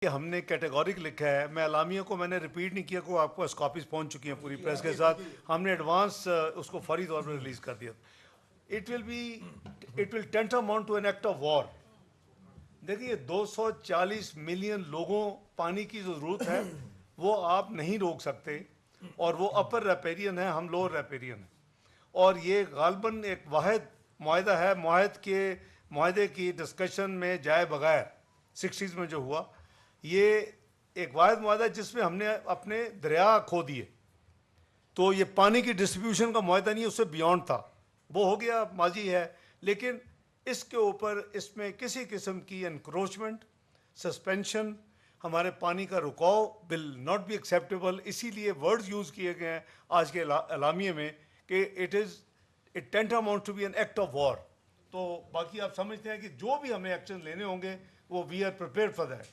कि हमने कैटेगोरिक लिखा है, मैं अलामिया को मैंने रिपीट नहीं किया, को आपको कॉपीज पहुंच चुकी हैं पूरी प्रेस के साथ, हमने एडवांस उसको फौरी तौर पर रिलीज कर दिया। It will tantamount to an act of war. देखिए 240 मिलियन लोगों पानी की जो ज़रूरत है वो आप नहीं रोक सकते, और वो अपर रेपेरियन है, हम लोअर रेपेरियन हैं, और ये गालबन एक वाहिद मुआहदा है। मुआहदे की डिस्कशन में जाए बगैर 60s में जो हुआ, ये एक वाहिद मुआहदा है जिसमें हमने अपने दरिया खो दिए। तो ये पानी की डिस्ट्रीब्यूशन का मुआहदा नहीं, उससे बियॉन्ड था, वो हो गया, माजी है। लेकिन इसके ऊपर इसमें किसी किस्म की एनक्रोचमेंट, सस्पेंशन, हमारे पानी का रुकाव विल नॉट बी एक्सेप्टेबल। इसीलिए वर्ड्स यूज़ किए गए हैं आज के एलामिये में कि it tantamount to be an act of war. तो बाकी आप समझते हैं कि जो भी हमें एक्शन लेने होंगे वो we are prepared for that,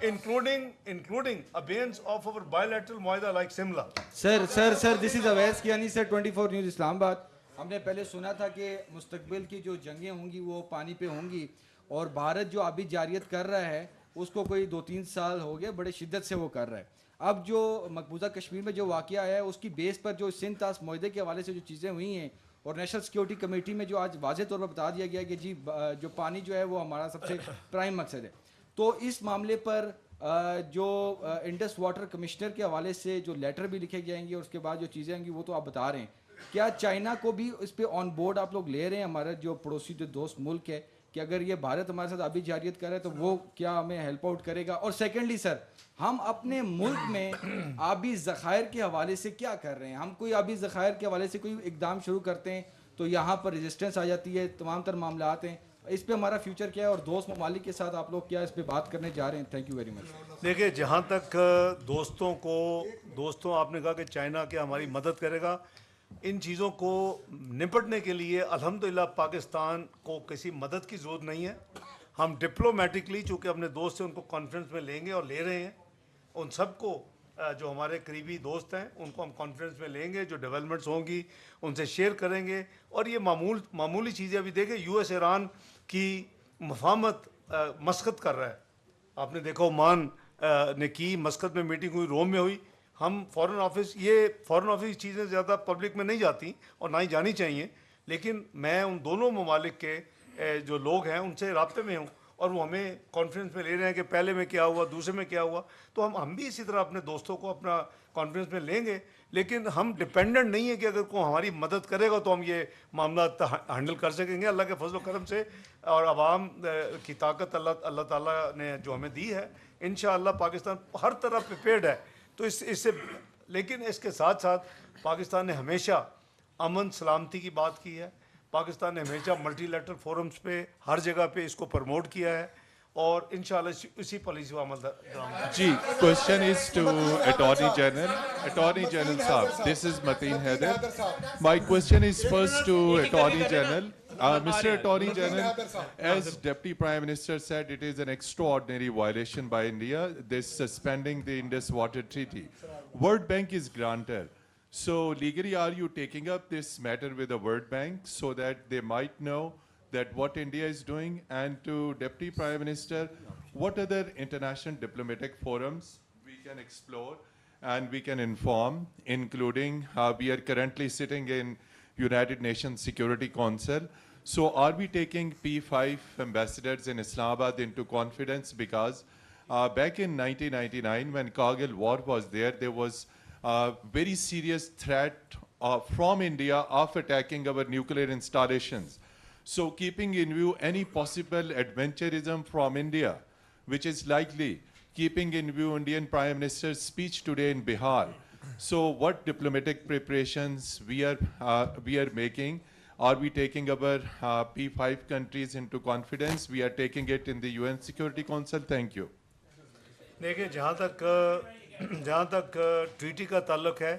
including abeyance of our bilateral मुआहदा like Shimla. Sir this is Awais Kiyani sir, 24 news Islamabad. हमने पहले सुना था कि मुस्तकबिल की जो जंगें होंगी वो पानी पे होंगी, और भारत जो आबी जारियत कर रहा है उसको कोई 2-3 साल हो गए बड़े शिद्दत से वो कर रहा है। अब जो मकबूजा कश्मीर में जो वाक़या है उसकी बेस पर जो सिंध तास मुआहदे के हवाले से जो चीज़ें हुई हैं, और नेशनल सिक्योरिटी कमेटी में जो आज वाज़े तौर पर बता दिया गया कि जी जो पानी जो है वो हमारा सबसे प्राइम मकसद है। तो इस मामले पर जो इंडस वाटर कमिश्नर के हवाले से जो लेटर भी लिखे जाएंगे और उसके बाद जो चीज़ें होंगी वो तो आप बता रहे हैं, क्या चाइना को भी इस पे ऑन बोर्ड आप लोग ले रहे हैं, हमारा जो पड़ोसी जो दोस्त मुल्क है, कि अगर ये भारत हमारे साथ आबी जारियत करे तो वो क्या हमें हेल्प आउट करेगा? और सेकेंडली सर, हम अपने मुल्क में आबी ज़खायर के हवाले से क्या कर रहे हैं? हम कोई आबी ज़खायर के हवाले से कोई इकदाम शुरू करते हैं तो यहाँ पर रेजिस्टेंस आ जाती है, तमाम तर मामलात हैं। इस पे हमारा फ्यूचर क्या है, और दोस्त ममालिक के साथ आप लोग क्या इस पे बात करने जा रहे हैं? Thank you very much. देखिए, जहाँ तक दोस्तों आपने कहा कि चाइना क्या हमारी मदद करेगा, इन चीज़ों को निपटने के लिए अल्हम्दुलिल्लाह पाकिस्तान को किसी मदद की ज़रूरत नहीं है। हम डिप्लोमेटिकली चूँकि अपने दोस्त से उनको कॉन्फ्रेंस में लेंगे और ले रहे हैं, उन सबको जो हमारे करीबी दोस्त हैं उनको हम कॉन्फ्रेंस में लेंगे, जो डेवलपमेंट्स होंगी उनसे शेयर करेंगे। और ये मामूली चीज़ें, अभी देखें यूएस ईरान की मफाहमत मस्कत कर रहा है, आपने देखा ओमान ने की, मस्कत में मीटिंग हुई, रोम में हुई। हम फॉरेन ऑफिस चीज़ें ज़्यादा पब्लिक में नहीं जाती और ना ही जानी चाहिए, लेकिन मैं उन दोनों ममालिक के जो लोग हैं उनसे रब्ते में हूँ, और वो हमें कॉन्फ्रेंस में ले रहे हैं कि पहले में क्या हुआ, दूसरे में क्या हुआ। तो हम भी इसी तरह अपने दोस्तों को अपना कॉन्फ्रेंस में लेंगे, लेकिन हम डिपेंडेंट नहीं है कि अगर कोई हमारी मदद करेगा तो हम ये मामला हैंडल कर सकेंगे। अल्लाह के फजल करम से और आवाम की ताकत अल्लाह ताला ने जो हमें दी है, इंशाअल्लाह पाकिस्तान हर तरह प्रिपेयर्ड है। तो इससे लेकिन इसके साथ साथ पाकिस्तान ने हमेशा अमन सलामती की बात की है, पाकिस्तान ने हमेशा मल्टीलैटरल फोरम्स पे हर जगह पे इसको प्रमोट किया है, और इंशाअल्लाह इसी पॉलिसी को अमल दरामद। जी, question is to Attorney General. Attorney General Saab, this is Mateen Haider. My question is first to Attorney General. Mr. Attorney General, as Deputy Prime Minister said, it is an extraordinary violation by India, this suspending the Indus Water Treaty. World Bank is grantor. So legally, are you taking up this matter with the World Bank so that they might know that what India is doing? And to Deputy Prime Minister, what other international diplomatic forums we can explore and we can inform, including we are currently sitting in United Nations Security Council. So are we taking P5 ambassadors in Islamabad into confidence? Because back in 1999, when Kargil war was there was a very serious threat from India of attacking our nuclear installations. So keeping in view any possible adventurism from India, which is likely, keeping in view Indian Prime Minister's speech today in Bihar, so what diplomatic preparations we are making? Are we taking our P5 countries into confidence? We are taking it in the UN Security Council. Thank you. देखिए, जहाँ तक treaty का ताल्लुक है,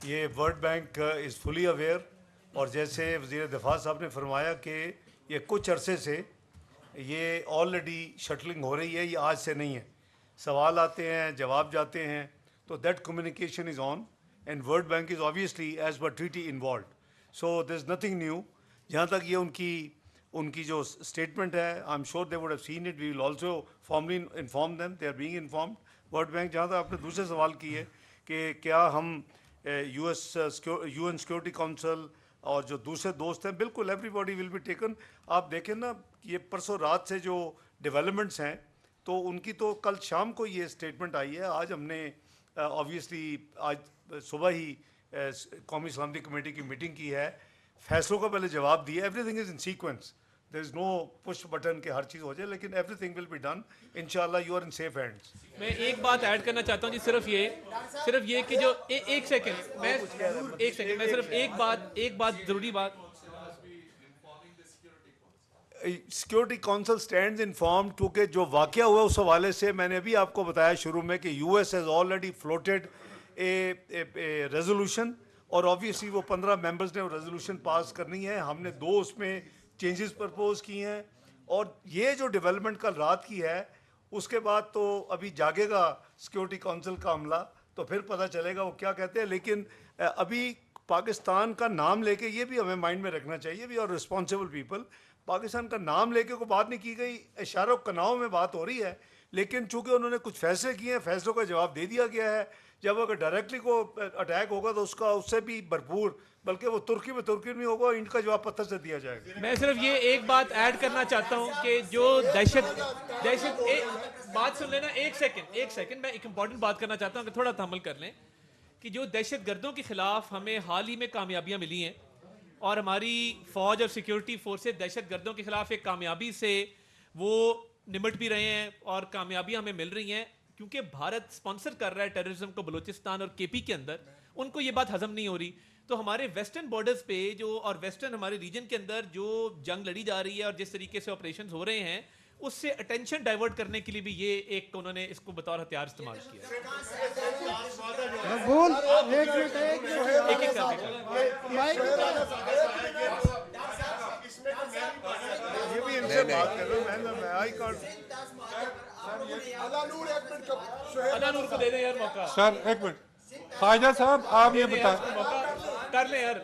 ये world Bank is fully aware, और जैसे वज़ीर दिफा साहब ने फरमाया कि ये कुछ अरसे से ये ऑलरेडी शटलिंग हो रही है, ये आज से नहीं है। सवाल आते हैं, जवाब जाते हैं, तो that communication is on, and World Bank is obviously as per treaty involve, so this nothing new. जहाँ तक ये उनकी उनकी जो स्टेटमेंट है, I am sure they would have seen it, we will also formally inform them, they are being informed. World Bank, जहाँ तक आपने दूसरे सवाल किए कि क्या हम यूएन सिक्योरिटी काउंसिल और जो दूसरे दोस्त हैं, बिल्कुल एवरीबॉडी विल बी टेकन। आप देखें ना, ये परसों रात से जो डेवलपमेंट्स हैं, तो उनकी तो कल शाम को ये स्टेटमेंट आई है। आज हमने ऑब्वियसली आज सुबह ही कौमी सलामती कमेटी की मीटिंग की है, फैसलों का पहले जवाब दिया। Everything is in sequence, there is no push button के हर चीज़ हो जाए, लेकिन एवरीथिंग विल बी डन इंशाल्लाह। You are in safe hands. मैं एक बात ऐड करना चाहता हूँ जी, सिर्फ ये कि जो एक सेकंड मैं सिर्फ एक बात ज़रूरी बात। सिक्योरिटी काउंसिल स्टैंड्स इन्फॉर्म्ड, क्योंकि जो वाक़या हुआ उस हवाले से मैंने अभी आपको बताया शुरू में कि US has already floated A resolution, और ऑब्वियसली वो 15 मेंबर्स ने वो रेजोल्यूशन पास करनी है। हमने 2 उसमें चेंजेस प्रपोज किए हैं, और ये जो डेवलपमेंट कल रात की है, उसके बाद तो अभी जागेगा सिक्योरिटी काउंसिल का अमला, तो फिर पता चलेगा वो क्या कहते हैं। लेकिन अभी पाकिस्तान का नाम लेके, ये भी हमें माइंड में रखना चाहिए, we are responsible people. Pakistan का नाम लेके कोई बात नहीं की गई, इशारों कनाव में बात हो रही है, लेकिन चूंकि उन्होंने कुछ फैसले किए हैं, फैसलों का जवाब दे दिया गया है। जब अगर डायरेक्टली को अटैक होगा तो उसका उससे भी भरपूर, बल्कि वो तुर्की में होगा, इनका जवाब पत्थर से दिया जाएगा। मैं सिर्फ ये एक बात ऐड करना चाहता हूँ कि जो बात सुन लेना, एक सेकंड, मैं एक इंपॉर्टेंट बात करना चाहता हूँ कि थोड़ा तहम्मुल कर लें, कि जो दहशत गर्दों के खिलाफ हमें हाल ही में कामयाबियाँ मिली हैं, और हमारी फौज और सिक्योरिटी फोर्सेस दहशत गर्दों के खिलाफ एक कामयाबी से वो निमट भी रहे हैं, और कामयाबियाँ हमें मिल रही हैं, क्योंकि भारत स्पॉन्सर कर रहा है टेररिज्म को बलूचिस्तान और केपी के अंदर। उनको ये बात हजम नहीं हो रही, तो हमारे वेस्टर्न बॉर्डर्स पे जो, और वेस्टर्न हमारे रीजन के अंदर जो जंग लड़ी जा रही है और जिस तरीके से ऑपरेशंस हो रहे हैं, उससे अटेंशन डाइवर्ट करने के लिए भी ये एक उन्होंने इसको बतौर हथियार इस्तेमाल किया। ये भी इनसे बात कर रहा हूं, मैं आई कांट। अला नूर को दे दें यार मौका। सर एक मिनट, ख्वाजा साहब आप ये बताएं। कर ले यार।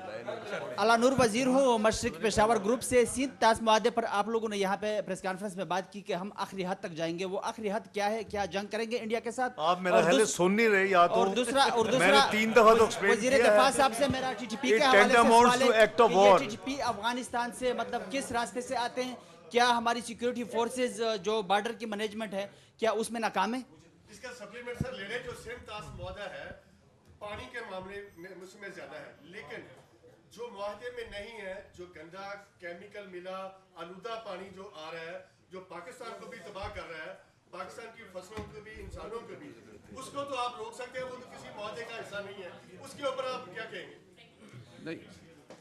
अला नूर वजीर हूँ मशरिक पेशावर ग्रुप से। सिंध ताश मुआहदे पर आप लोगों ने यहाँ पे प्रेस कॉन्फ्रेंस में बात की कि हम आखिरी हद तक जाएंगे, वो आखिरी हद क्या है? क्या जंग करेंगे इंडिया के साथ? आप मेरा पहले सुन नहीं रहे, या तो और दूसरा मैंने 3 दफा तो एक्सप्लेन वजीर किया दिफा है। साहब से मेरा टीटीपी के It हवाले से tantamounts सवाल to act of war. है, टीटीपी अफगानिस्तान से मतलब किस रास्ते से आते हैं? क्या हमारी सिक्योरिटी फोर्सेज जो बॉर्डर की मैनेजमेंट है, क्या उसमें नाकाम है? इसका सप्लीमेंट सर ले लें, जो सिंध ताश मुआहदा है पानी के मामले में उसमें ज्यादा है, लेकिन जो मुआहदे में नहीं है, जो गंदा केमिकल मिला आलूदा पानी जो आ रहा है, जो पाकिस्तान को भी तबाह कर रहा है, पाकिस्तान की फसलों को भी, इंसानों को भी, उसको तो आप रोक सकते हैं, वो तो किसी मुआहदे का हिस्सा नहीं है। उसके ऊपर आप क्या कहेंगे?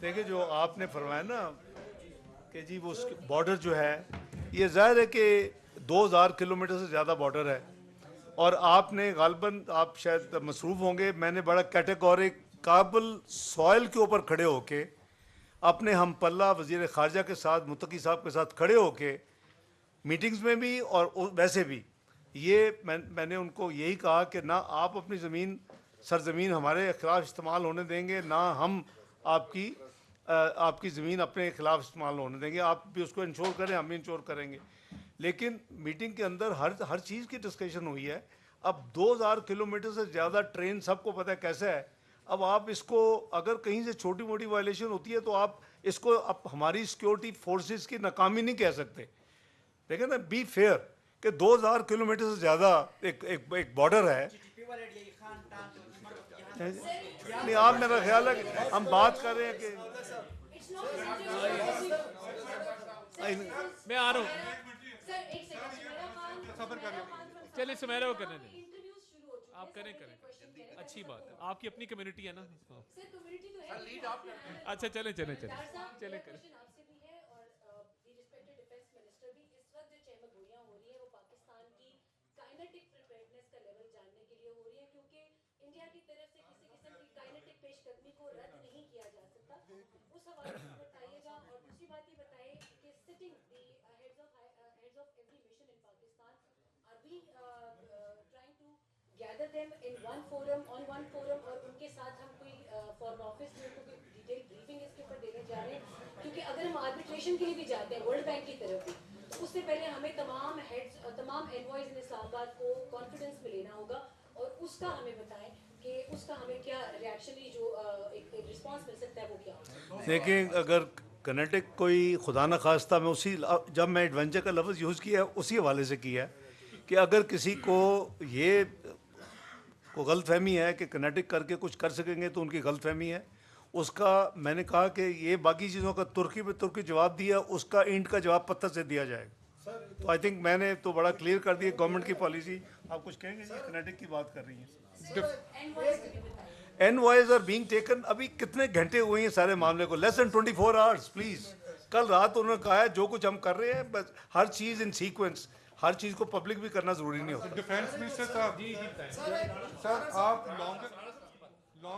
देखिए, जो आपने फरमाया ना कि जी वो बॉर्डर जो है, ये जाहिर है कि 2000 किलोमीटर से ज़्यादा बॉर्डर है, और आपने गालबन आप शायद मसरूफ़ होंगे, मैंने बड़ा कैटेगोरिक काबुल सॉइल के ऊपर खड़े होके अपने हम पल्ला वज़ीर ख़ारजा के साथ, मुत्तकी साहब के साथ खड़े होके मीटिंग्स में भी और वैसे भी ये मैंने उनको यही कहा कि ना आप अपनी ज़मीन सरजमीन हमारे ख़िलाफ़ इस्तेमाल होने देंगे, ना हम आपकी ज़मीन अपने ख़िलाफ़ इस्तेमाल होने देंगे। आप भी उसको इंश्योर करें, हम भी इंश्योर करेंगे। लेकिन मीटिंग के अंदर हर चीज़ की डिस्कशन हुई है। अब 2000 किलोमीटर से ज़्यादा ट्रेन, सबको पता है कैसे है। अब आप इसको अगर कहीं से छोटी मोटी वायलेशन होती है तो आप इसको अब हमारी सिक्योरिटी फोर्सेस की नाकामी नहीं कह सकते। देखें ना, बी फेयर कि 2000 किलोमीटर से ज़्यादा एक बॉर्डर है। नहीं, आप, मेरा ख्याल है कि हम बात कर रहे हैं कि मैं आ रहा हूँ। चलिए सुमेरा को करने दें, आप करें। अच्छी बात है, आपकी अपनी कम्युनिटी है ना। अच्छा चले करें। इंडिया की तरफ से किसी किस्म की काइनेटिक पेशकदमी को रद्द नहीं किया जा सकता, उस हवाले से बताइएगा। और दूसरी बात ये बताइए कि sitting the heads of every mission in Pakistan, are we trying to gather them in one forum, on one forum, और उनके साथ हम कोई फॉरेन ऑफिस में कोई डिटेल ब्रीफिंग इसके ऊपर देने जा रहे हैं क्योंकि अगर हम आर्बिट्रेशन के लिए भी जाते हैं वर्ल्ड बैंक की तरफ भी, तो उससे पहले हमें तमाम एनवॉयज इन इस्लामाबाद को कॉन्फिडेंस में लेना होगा और उसका हमें बताएं कि उसका हमें क्या रिएक्शनरी जो एक रिस्पांस मिल सकता है वो क्या होगा। देखिए, अगर कनेटिक कोई खुदा न खास्ता, मैं उसी जब मैं एडवेंचर का लफ्ज़ यूज़ किया है उसी हवाले से किया है कि अगर किसी को ये को गलतफहमी है कि कनेटिक करके कुछ कर सकेंगे तो उनकी गलतफहमी है। उसका मैंने कहा कि ये बाकी चीज़ों का तुर्की पे तुर्की जवाब दिया, उसका इंड का जवाब पत्थर से दिया जाएगा। तो आई थिंक मैंने तो बड़ा क्लियर कर दिया गवर्नमेंट की पॉलिसी। आप कुछ कहेंगे जी? कनेटिक की बात कर रही हैं। Envoys are being taken. अभी कितने घंटे हुए हैं सारे मामले को? Less than 24 hours please. कल रात उन्होंने कहा है जो कुछ हम कर रहे हैं, बस हर चीज़ इन सीक्वेंस, हर चीज़ को पब्लिक भी करना जरूरी नहीं होता। डिफेंस मिनिस्टर साहब, सर आप लॉन्गर